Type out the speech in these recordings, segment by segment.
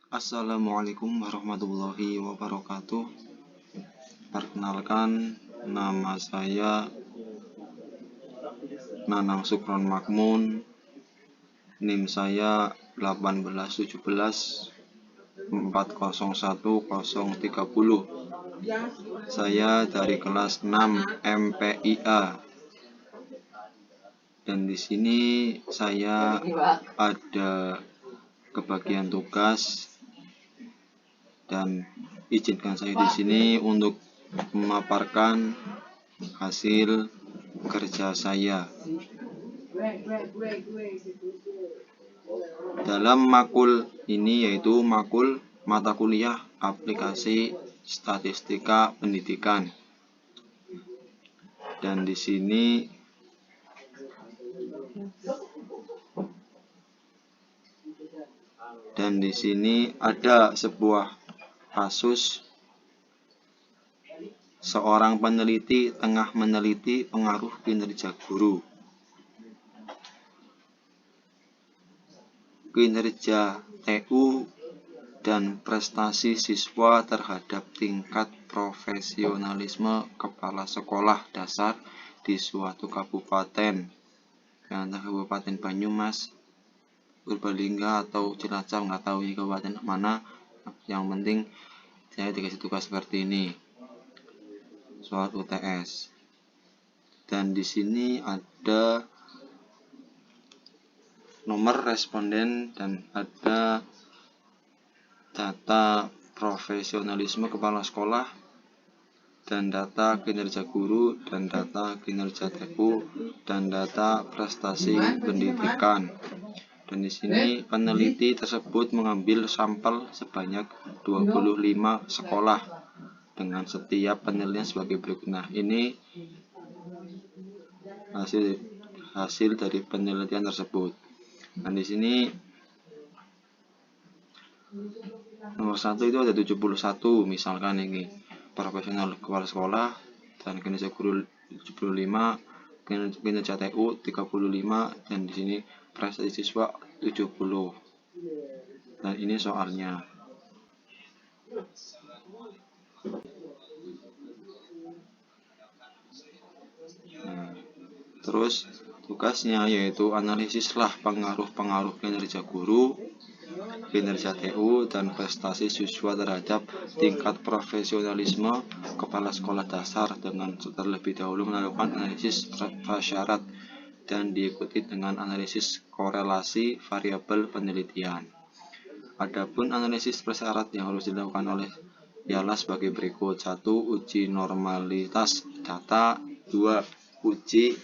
Assalamualaikum warahmatullahi wabarakatuh. Perkenalkan, nama saya Nanang Sukron Makmun. NIM saya 1817 401030. Saya dari kelas 6 MPIA. Dan di sini saya ada kebagian tugas dan izinkan saya di sini untuk memaparkan hasil kerja saya. Dalam makul ini yaitu makul mata kuliah aplikasi statistika pendidikan. Dan di sini ada sebuah kasus seorang peneliti tengah meneliti pengaruh kinerja guru, kinerja TU, dan prestasi siswa terhadap tingkat profesionalisme kepala sekolah dasar di suatu kabupaten, antara Kabupaten Banyumas, Purbalingga atau Cilacap, nggak tahu ini kabupaten mana. Yang penting saya dikasih tugas seperti ini, soal UTS. Dan di sini ada nomor responden dan ada data profesionalisme kepala sekolah dan data kinerja guru dan data kinerja TU dan data prestasi pendidikan. Dan di sini peneliti tersebut mengambil sampel sebanyak 25 sekolah dengan setiap penelitian sebagai berikut. Nah, ini hasil dari penelitian tersebut. Dan di sini nomor 1 itu ada 71, misalkan ini profesional kepala sekolah dan kinerja guru 75, kinerja TU 35, dan di sini prestasi siswa 70. Dan ini soalnya. Terus tugasnya yaitu analisislah pengaruh-pengaruh kinerja guru, kinerja TU, dan prestasi siswa terhadap tingkat profesionalisme kepala sekolah dasar dengan terlebih dahulu melakukan analisis prasyarat dan diikuti dengan analisis korelasi variabel penelitian. Adapun analisis prasyarat yang harus dilakukan oleh ialah sebagai berikut: 1. Uji normalitas data, 2. Uji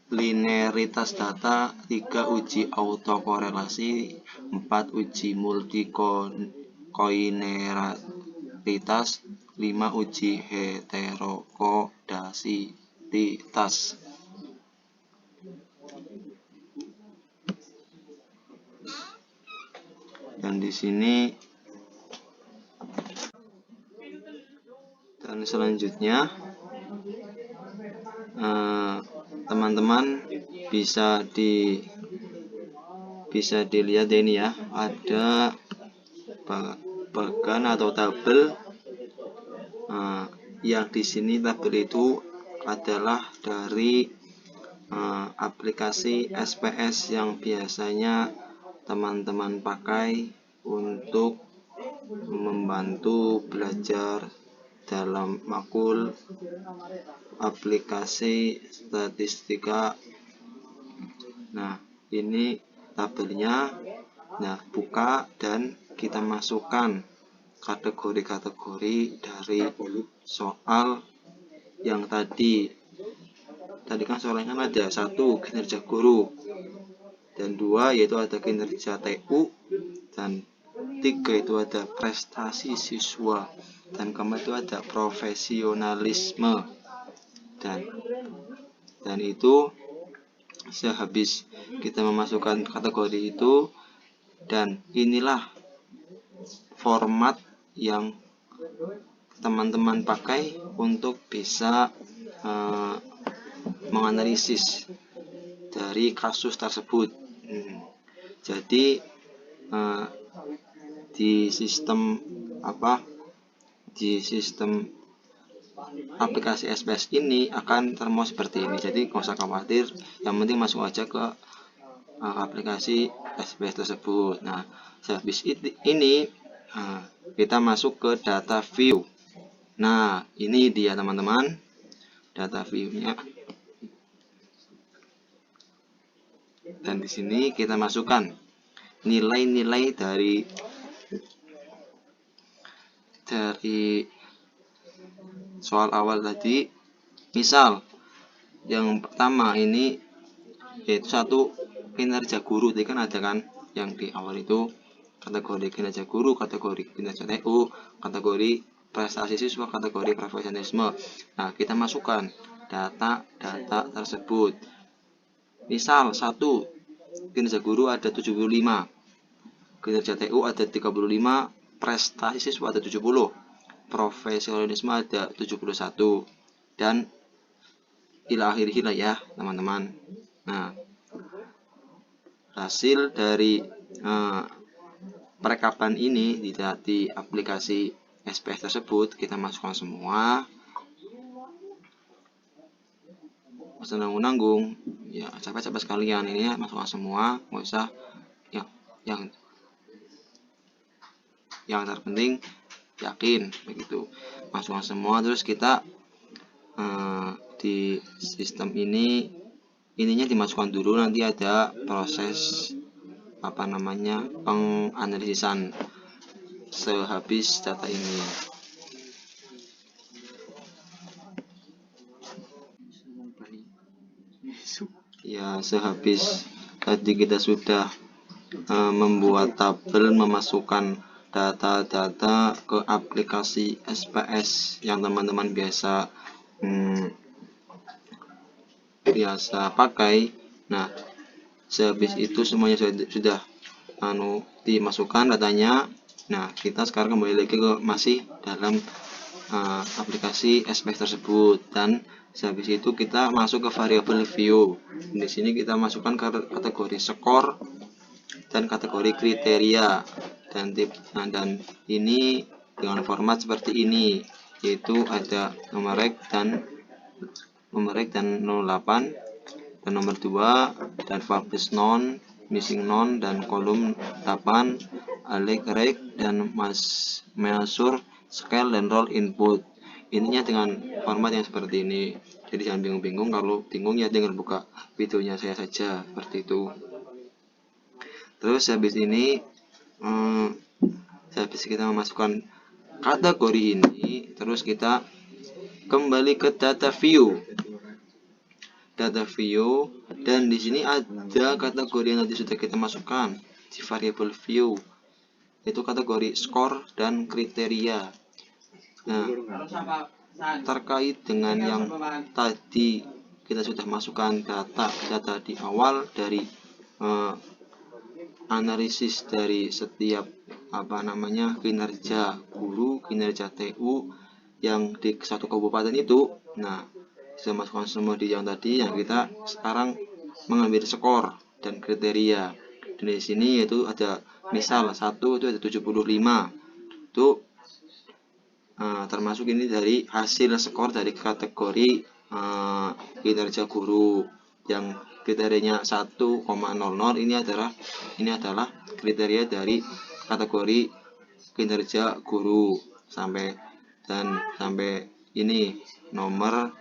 linearitas data, 3. Uji autokorelasi, 4. Uji multikoineritas, 5. Uji heterokodasitas. Dan di sini dan selanjutnya teman-teman bisa dilihat ini ya, ada bagan atau tabel. Yang di sini tabel itu adalah dari aplikasi SPS yang biasanya teman-teman pakai untuk membantu belajar dalam makul aplikasi statistika. Nah, ini tabelnya. Nah, buka dan kita masukkan kategori-kategori dari soal yang tadi kan soalnya kan ada 1 kinerja guru, dan 2 yaitu ada kinerja TU, dan 3 itu ada prestasi siswa, dan keempat itu ada profesionalisme. Dan itu sehabis kita memasukkan kategori itu, dan inilah format yang teman-teman pakai untuk bisa menganalisis dari kasus tersebut. Jadi di sistem aplikasi SPS ini akan termau seperti ini. Jadi nggak usah khawatir, yang penting masuk aja ke aplikasi SPS tersebut. Nah, habis ini kita masuk ke data view. Nah, ini dia teman-teman, data view-nya. Dan di sini kita masukkan nilai-nilai dari soal awal tadi. Misal yang pertama ini yaitu satu, kinerja guru. Tadi kan ada kan yang di awal itu kategori kinerja guru, kategori kinerja TU, kategori prestasi siswa, kategori profesionalisme. Nah, kita masukkan data tersebut. Misal satu, kinerja guru ada 75, kinerja TU ada 35, prestasi siswa ada 70, profesionalisme ada 71, dan ila akhirih ya teman-teman. Nah, hasil dari perekapan ini di aplikasi SPS tersebut kita masukkan semua. Nanggung ya, capek-capek sekalian ini ya, masukkan semua, nggak usah yang terpenting yakin begitu, masukkan semua. Terus kita di sistem ininya dimasukkan dulu, nanti ada proses penganalisisan sehabis data ini. Ya, sehabis tadi kita sudah membuat tabel, memasukkan data-data ke aplikasi SPS yang teman-teman biasa pakai. Nah, sehabis itu semuanya sudah dimasukkan datanya. Nah, kita sekarang kembali lagi ke masih dalam aplikasi SPS tersebut, dan sehabis itu kita masuk ke variabel view. Di sini kita masukkan kategori skor dan kategori kriteria, dan ini dengan format seperti ini, yaitu ada numerik dan 08, dan nomor 2, dan publish non, missing non, dan kolom 8, rate, dan measure, scale, dan roll input. Ininya dengan format yang seperti ini. Jadi jangan bingung-bingung, kalau bingung ya tinggal buka videonya saya saja seperti itu. Terus habis ini habis kita memasukkan kategori ini, terus kita kembali ke data view. Dan di sini ada kategori yang tadi sudah kita masukkan di variable view, itu kategori skor dan kriteria. Nah, terkait dengan yang tadi kita sudah masukkan data di awal dari analisis dari setiap kinerja guru, kinerja TU yang di satu kabupaten itu. Nah, saya masukkan semua di yang tadi, yang kita sekarang mengambil skor dan kriteria. Dan di sini yaitu ada misal 1 itu ada 75, itu termasuk ini dari hasil skor dari kategori kinerja guru, yang kriterianya 1,00. ini adalah kriteria dari kategori kinerja guru sampai ini nomor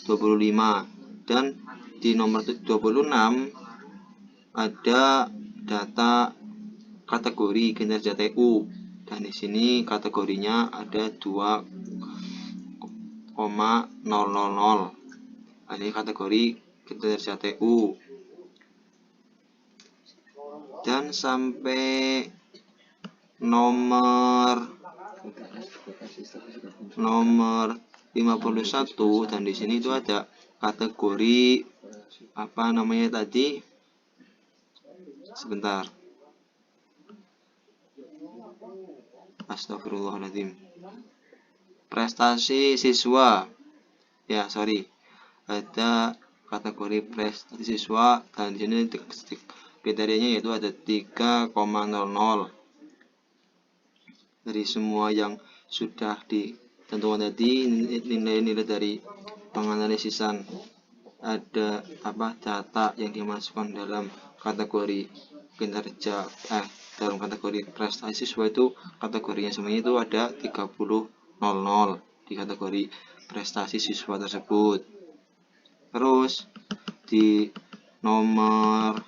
25, dan di nomor 26 ada data kategori kinerja TU, dan di sini kategorinya ada 2,000. Ini kategori kinerja TU, dan sampai nomor 51, dan di sini itu ada kategori tadi, sebentar, astagfirullahaladzim, prestasi siswa ya, ada kategori prestasi siswa, dan di sini kriterianya yaitu ada 3,00 dari semua yang sudah ditentukan tadi. Nilai-nilai dari penganalisisan ada data yang dimasukkan dalam kategori kinerja dalam kategori prestasi siswa itu kategorinya semuanya itu ada 30,00 di kategori prestasi siswa tersebut. Terus di nomor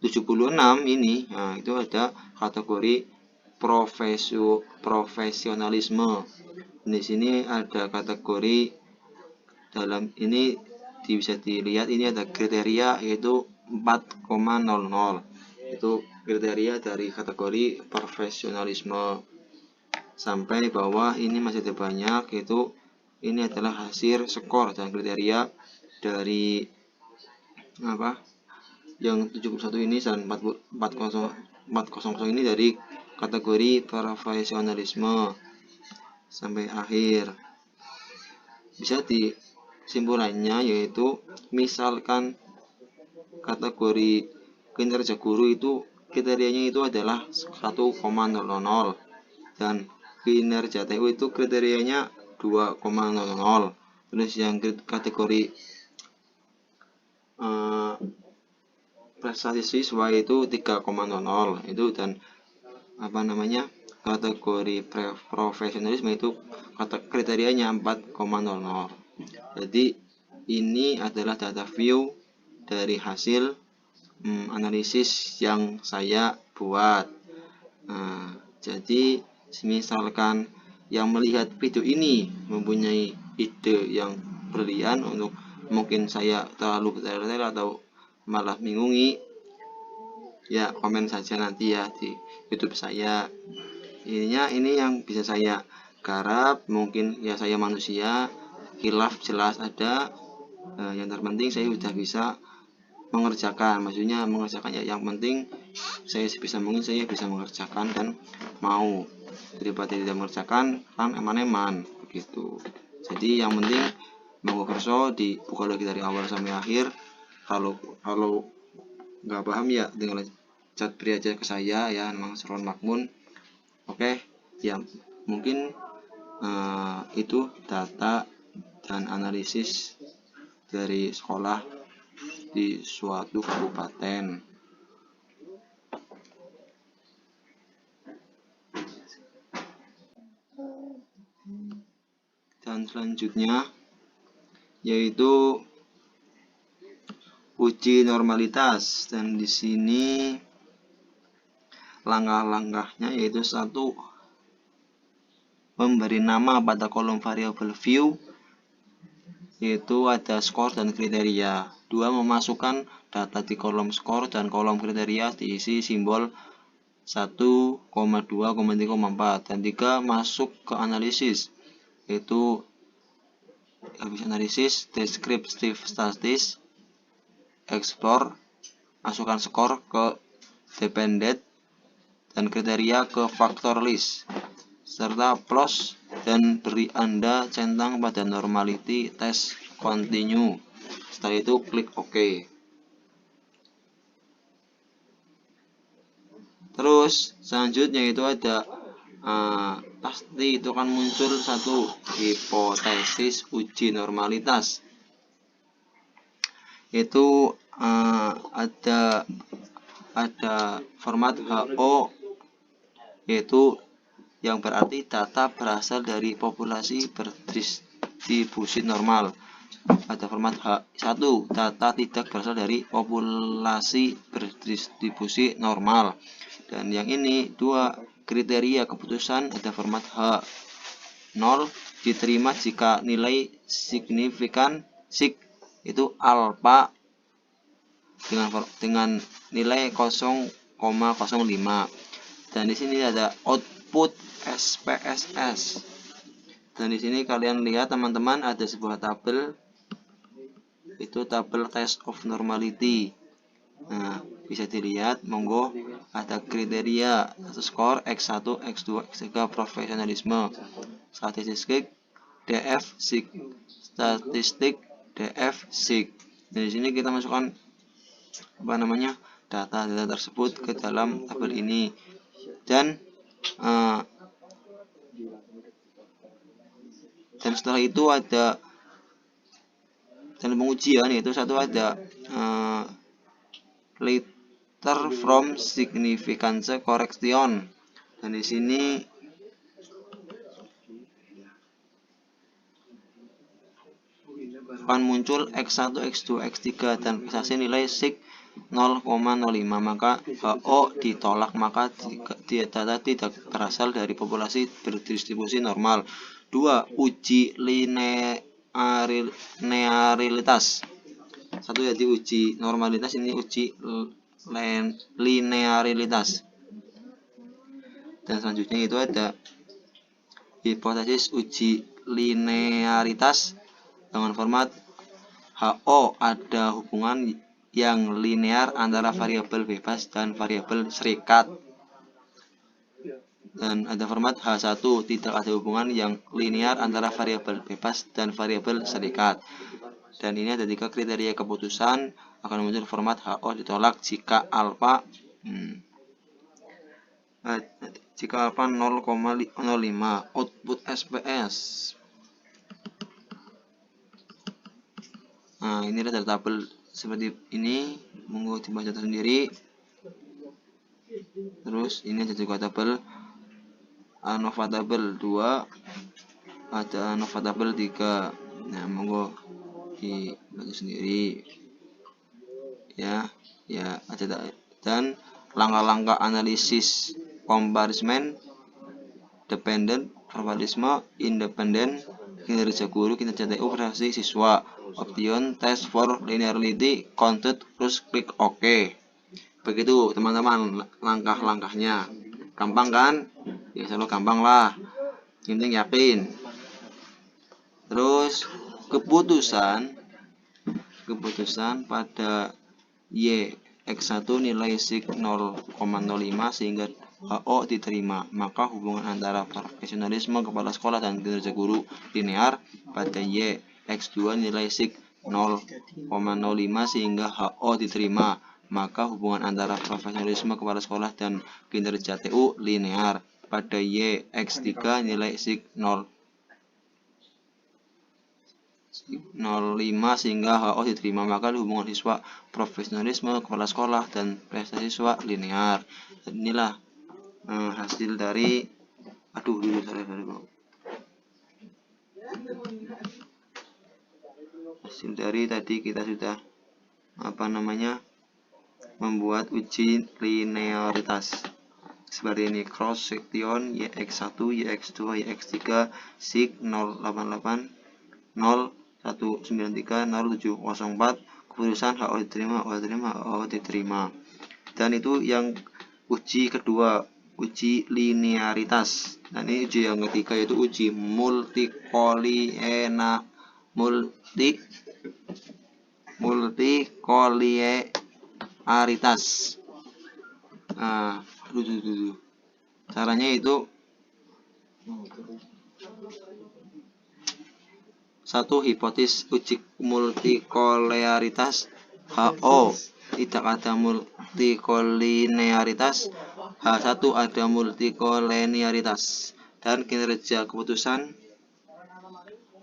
76 ini, itu ada kategori profesionalisme. Di sini ada kategori, dalam ini bisa dilihat ini ada kriteria yaitu 4,00. Itu kriteria dari kategori profesionalisme. Sampai bawah ini masih ada banyak, yaitu ini adalah hasil skor dan kriteria dari yang 71 ini dan 400 ini dari kategori profesionalisme sampai akhir. Bisa disimpulannya yaitu misalkan kategori kinerja guru itu kriterianya itu adalah 1,00 dan kinerja TU itu kriterianya 2,00. Terus yang kategori prestasi siswa itu 3,00 itu, dan kategori profesionalisme itu kriterianya 4,00. Jadi ini adalah data view dari hasil analisis yang saya buat. Jadi misalkan yang melihat video ini mempunyai ide yang brilian untuk mungkin saya terlalu bertele-tele atau malah bingungi, ya komen saja nanti ya di YouTube saya. Ini yang bisa saya garap. Mungkin ya saya manusia, khilaf jelas ada. Yang terpenting saya sudah bisa mengerjakan, maksudnya mengerjakannya. Yang penting saya sebisa mungkin saya bisa mengerjakan dan mau, daripada tidak mengerjakan kan eman-eman begitu. Jadi yang penting monggo kerso dibuka lagi dari awal sampai akhir. Kalau nggak paham ya tinggal chat pri aja ke saya ya, Mang Sron Makmun. Oke, ya mungkin itu data dan analisis dari sekolah di suatu kabupaten. Dan selanjutnya yaitu uji normalitas, dan di sini langkah-langkahnya yaitu 1. Memberi nama pada kolom variabel view, yaitu ada skor dan kriteria. 2. Memasukkan data di kolom skor dan kolom kriteria diisi simbol 1,2, 3,4. Dan 3. Masuk ke analisis, yaitu habis analisis descriptive statis, explore, masukkan skor ke dependent dan kriteria ke factor list, serta close dan beri Anda centang pada normality test continue. Setelah itu klik OK. Terus selanjutnya itu ada pasti itu akan muncul satu hipotesis uji normalitas. Itu ada format HO, yaitu yang berarti data berasal dari populasi berdistribusi normal. Ada format H1, data tidak berasal dari populasi berdistribusi normal. Dan yang ini 2 kriteria keputusan, ada format H0, diterima jika nilai signifikan itu alfa dengan nilai 0,05. Dan di sini ada output SPSS. Dan di sini kalian lihat teman-teman ada sebuah tabel, itu tabel test of normality. Nah, bisa dilihat, monggo ada kriteria skor X1, X2, X3 profesionalisme, statistik, DF statistik DF SIG. Di sini kita masukkan data tersebut ke dalam tabel ini, dan setelah itu ada dalam pengujian, yaitu satu ada letter from significance correction, dan di sini akan muncul X1, X2, X3 dan prestasi nilai SIG 0,05, maka HO ditolak, maka data tidak berasal dari populasi berdistribusi normal. 2. Uji linearitas. Satu jadi uji normalitas, ini uji linearitas. Dan selanjutnya itu ada hipotesis uji linearitas dengan format HO ada hubungan yang linear antara variabel bebas dan variabel serikat. Dan ada format H1 tidak ada hubungan yang linear antara variabel bebas dan variabel serikat. Dan ini ada 3 kriteria keputusan, akan muncul format HO ditolak jika alfa 0,05. Output SPS. Nah, ini ada tabel seperti ini, monggo dibaca sendiri. Terus ini ada juga tabel ANOVA tabel 2, ada ANOVA tabel 3. Nah, monggo dibaca sendiri. Ya, ada, dan langkah-langkah analisis comparison, dependent, probabilisme, independent, kinerja guru, kinerja TU, prestasi siswa, option, test for linearity, counted, terus klik OK. Begitu teman-teman langkah-langkahnya. Gampang kan? Ya selalu gampang lah, yang penting yakin. Terus keputusan pada Y X1 nilai SIG 0,05 sehingga HO diterima, maka hubungan antara profesionalisme kepala sekolah dan kinerja guru linear. Pada Y X2 nilai SIG 0,05 sehingga HO diterima, maka hubungan antara profesionalisme kepala sekolah dan kinerja TU linear. Pada Y X3 nilai SIG 0,05 sehingga HO diterima, maka hubungan siswa profesionalisme kepala sekolah dan prestasi siswa linear. Dan inilah hasil dari hasil dari tadi kita sudah membuat uji linearitas seperti ini. Cross section YX1, YX2, YX3 SIG 088 0193 0704. Keputusan HO diterima. Dan itu yang uji kedua, uji linearitas. Nah, ini uji yang ketiga, yaitu uji multikolinearitas. Nah, caranya itu satu, hipotesis uji multikolinearitas HO tidak ada multikolinearitas, H1 ada multikolinearitas, dan kinerja keputusan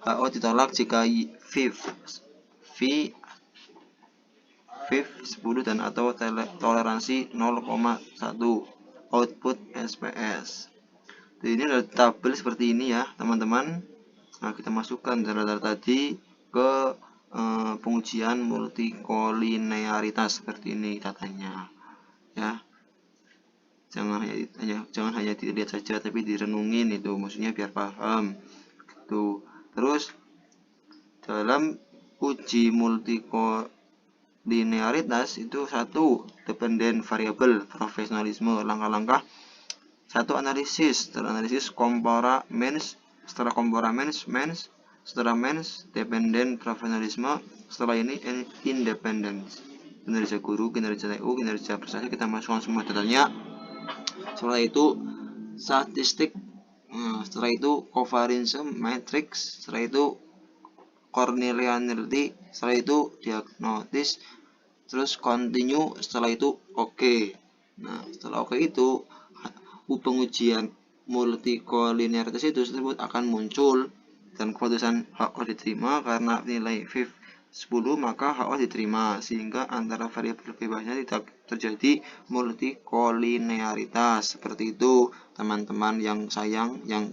HO ditolak jika V 10 dan atau toleransi 0,1. Output SPS. Jadi ini adalah tabel seperti ini ya teman-teman. Nah, kita masukkan data-data tadi ke pengujian multikolinearitas seperti ini datanya ya. Jangan hanya dilihat saja, tapi direnungin, itu maksudnya biar paham gitu. Terus dalam uji multikolinearitas itu satu, dependent variable profesionalisme. Langkah-langkah: satu, analisis. Setelah analisis compara mens, setelah compara mens, setelah mens dependent profesionalisme, setelah ini independence, kinerja guru, kinerja TU, kinerja prestasi, kita masukkan semua datanya. Setelah itu statistik, setelah itu covariance matrix, setelah itu Cornelia neliti, setelah itu diagnosis, terus continue, setelah itu oke. Nah, setelah oke itu pengujian multikoliniaritas itu tersebut akan muncul dan keputusan HO diterima karena nilai VIF 10 maka HO diterima sehingga antara variabel bebasnya tidak terjadi multikoliniaritas. Seperti itu teman-teman yang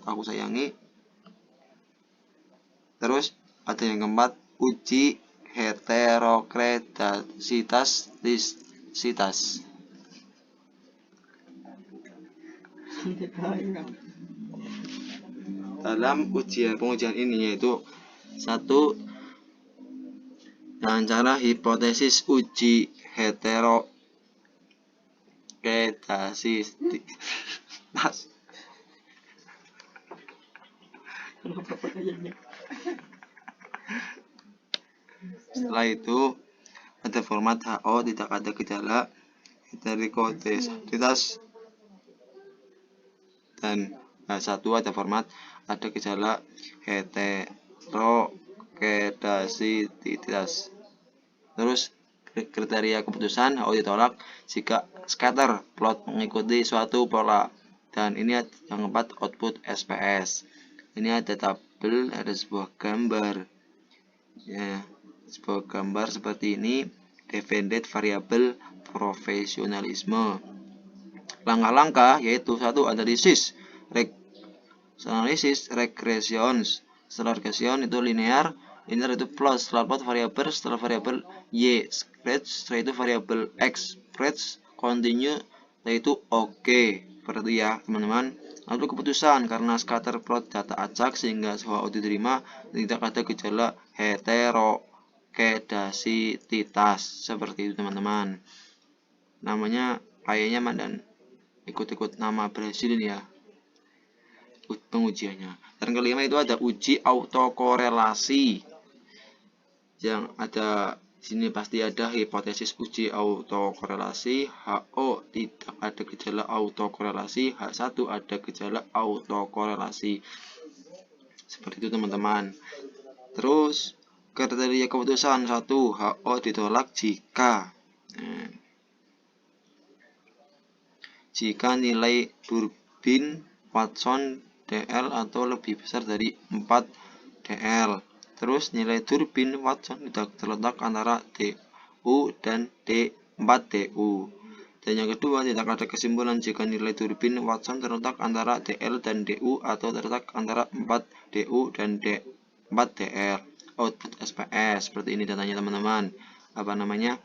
aku sayangi. Terus ada yang keempat, uji heterokredasitas. Dalam pengujian ini yaitu satu, dengan cara hipotesis uji heterokredasitas. Setelah itu ada format HO tidak ada gejala heterokredasitas, dan satu ada format ada gejala heterokredasitas. Terus kriteria keputusan HO ditolak jika scatter plot mengikuti suatu pola. Dan ini yang keempat, output SPS. Ini ada tabel, ada sebuah gambar. Ya, sebuah gambar seperti ini, defined variable profesionalisme. Langkah-langkah yaitu satu, analisis regression. Setelah regression itu linear itu plot, setelah plot variabel, setelah variabel y spread, setelah itu variabel x spread, continue, setelah itu oke. Seperti itu ya teman-teman. Lalu keputusan karena scatter plot data acak sehingga HO diterima, tidak ada gejala heterokredasitas. Seperti itu teman-teman. Namanya kayaknya dan ikut-ikut nama Brasil ini ya pengujiannya. Dan kelima itu ada uji autokorelasi. Yang ada sini pasti ada hipotesis uji autokorelasi, HO tidak ada gejala autokorelasi, H1 ada gejala autokorelasi. Seperti itu teman-teman. Terus kriteria keputusan 1, HO ditolak jika nilai Durbin Watson DL atau lebih besar dari 4 DL. Terus nilai Durbin Watson tidak terletak antara DU dan D4 DU. Dan yang kedua, tidak ada kesimpulan jika nilai Durbin Watson terletak antara DL dan DU atau terletak antara 4 DU dan D4 DL. Output SPS seperti ini datanya teman-teman. Apa namanya?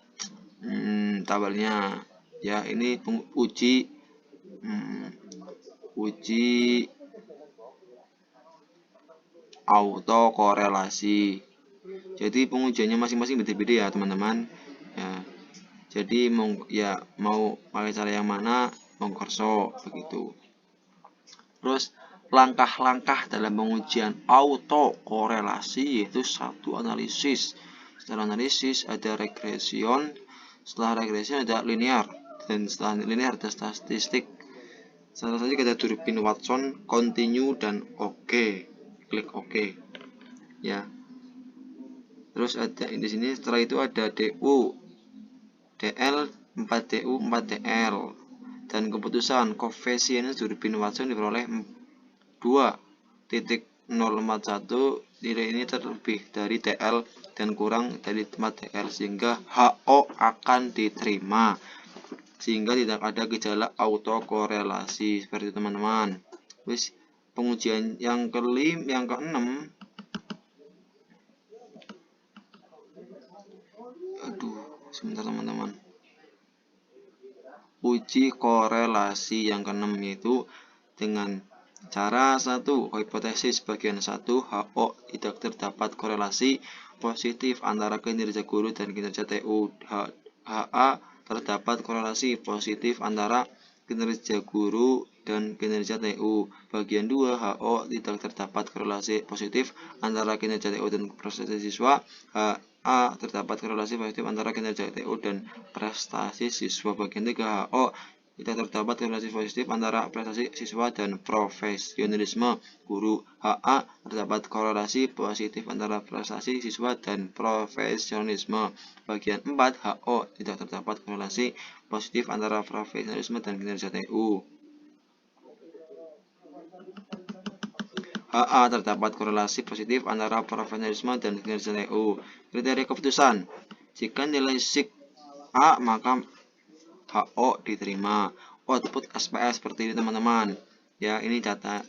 Tabelnya. Ya, ini uji autokorelasi. Jadi pengujiannya masing-masing beda-beda ya teman-teman. Ya, jadi mau pakai cara yang mana mongkorso begitu. Terus langkah-langkah dalam pengujian autokorelasi yaitu satu, analisis. Setelah analisis ada regression. Setelah regression ada linear. Dan setelah linear ada statistik. Setelah ada Durbin Watson, continue dan oke. Klik oke. Ya. Terus ada di sini setelah itu ada DU, DL, 4DU, 4DL. Dan keputusan koefisien Durbin Watson diperoleh 2.041. Nilai ini terlebih dari DL dan kurang dari 4DL sehingga HO akan diterima. Sehingga tidak ada gejala autokorelasi. Seperti itu teman-teman. Terus pengujian yang keenam. Sebentar teman-teman. Uji korelasi yang keenam yaitu dengan cara 1, hipotesis bagian 1, HO tidak terdapat korelasi positif antara kinerja guru dan kinerja TU. HA terdapat korelasi positif antara kinerja guru dan kinerja TU. Bagian 2, HO tidak terdapat korelasi positif antara kinerja TU dan prestasi siswa. HA terdapat korelasi positif antara kinerja TU dan prestasi siswa. Bagian 3, HO Tidak terdapat korelasi positif antara prestasi siswa dan profesionalisme guru. HA. Terdapat korelasi positif antara prestasi siswa dan profesionalisme. Bagian 4. HO. Tidak terdapat korelasi positif antara profesionalisme dan kinerja TU. HA. Terdapat korelasi positif antara profesionalisme dan kinerja TU. Kriteria keputusan. Jika nilai SIG A, maka HO diterima. Output SPS seperti ini teman-teman. Ya, ini data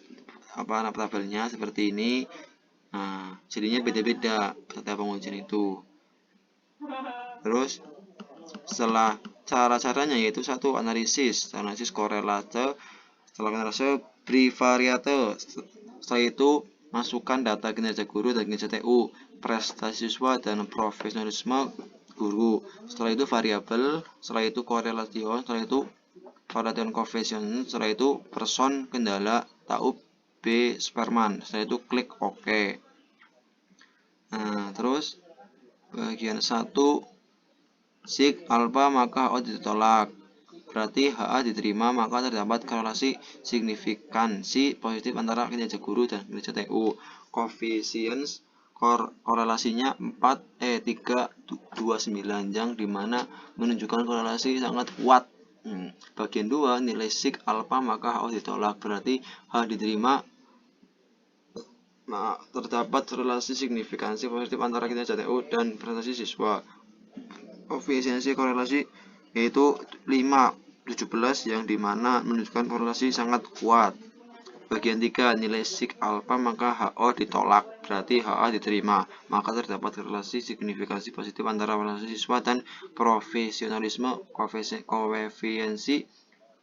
tabelnya seperti ini. Nah, jadinya beda-beda data pengujian itu. Terus setelah cara-caranya yaitu satu analisis korelase, setelah analisis bivariate, setelah itu masukkan data kinerja guru dan kinerja TU, prestasi siswa dan profesionalisme guru. Setelah itu variabel, setelah itu korelation, setelah itu korelation coefficient, setelah itu person, kendala, TAUP, B, Sperman. Setelah itu klik OK. Nah, terus bagian 1 SIG alpha maka HO ditolak. Berarti HA diterima, maka terdapat korelasi signifikansi positif antara kinerja guru dan kinerja TU. Coefficients korelasinya 329 yang dimana menunjukkan korelasi sangat kuat. Bagian 2 nilai SIG alpha maka HO ditolak, berarti H diterima. Nah, terdapat korelasi signifikansi positif antara kinerja TU dan prestasi siswa. Koefisiensi korelasi yaitu 5,17 yang dimana menunjukkan korelasi sangat kuat. Bagian 3 nilai SIG alpha maka HO ditolak, berarti HA diterima, maka terdapat korelasi signifikansi positif antara prestasi siswa dan profesionalisme. Koefisiensi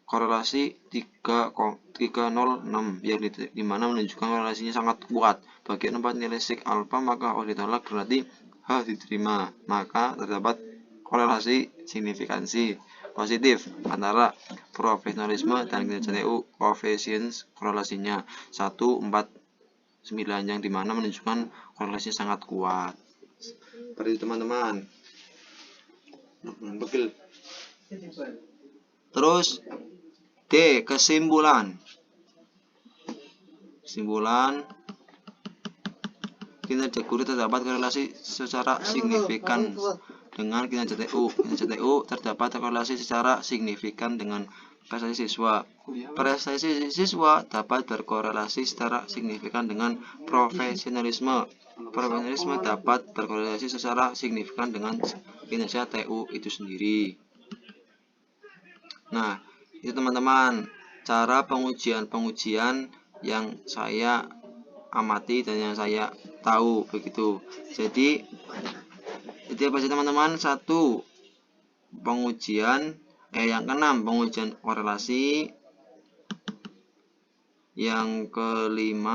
korelasi 3,06 yang dimana menunjukkan korelasinya sangat kuat. Bagian 4 nilai SIG alpha maka HO ditolak, berarti H diterima, maka terdapat korelasi signifikansi positif antara profesionalisme dan kinerja TU. Koefisiens korelasinya 1,49 yang dimana menunjukkan korelasinya sangat kuat. Seperti itu teman-teman. Terus D. Kesimpulan kinerja guru terdapat korelasi secara signifikan dengan kinerja TU. Kinerja TU terdapat korelasi secara signifikan dengan prestasi siswa. Prestasi siswa dapat berkorelasi secara signifikan dengan profesionalisme. Profesionalisme dapat berkorelasi secara signifikan dengan kinerja TU itu sendiri. Nah, itu teman-teman cara pengujian yang saya amati dan yang saya tahu begitu. Jadi itu apa sih teman-teman? 1. Pengujian yang ke-6 pengujian korelasi, yang ke-5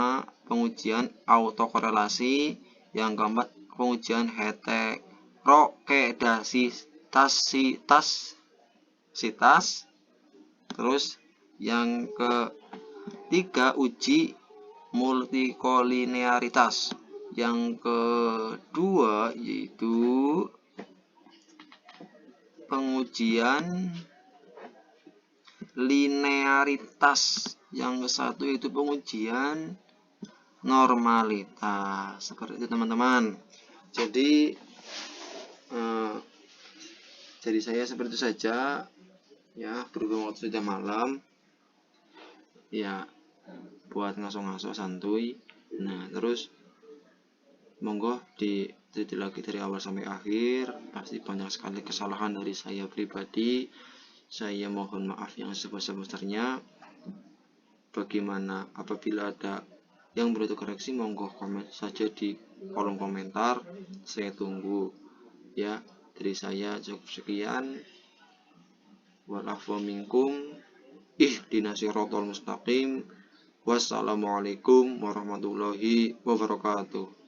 pengujian autokorelasi, yang ke-4 pengujian heterokedasitas, terus yang ke-3 uji multikolinearitas, yang kedua yaitu pengujian linearitas, yang ke-1 yaitu pengujian normalitas. Seperti itu teman-teman. Jadi saya seperti itu saja ya, berhubung waktu sudah malam ya, buat ngaso-ngaso santuy. Nah, terus monggo diteliti lagi dari awal sampai akhir. Pasti banyak sekali kesalahan dari saya pribadi. Saya mohon maaf yang sebesar-besarnya. Bagaimana apabila ada yang butuh koreksi, monggo komen saja di kolom komentar. Saya tunggu ya. Dari saya cukup sekian. Wa'alafu minkum ihdinas siratal mustaqim. Wassalamualaikum warahmatullahi wabarakatuh.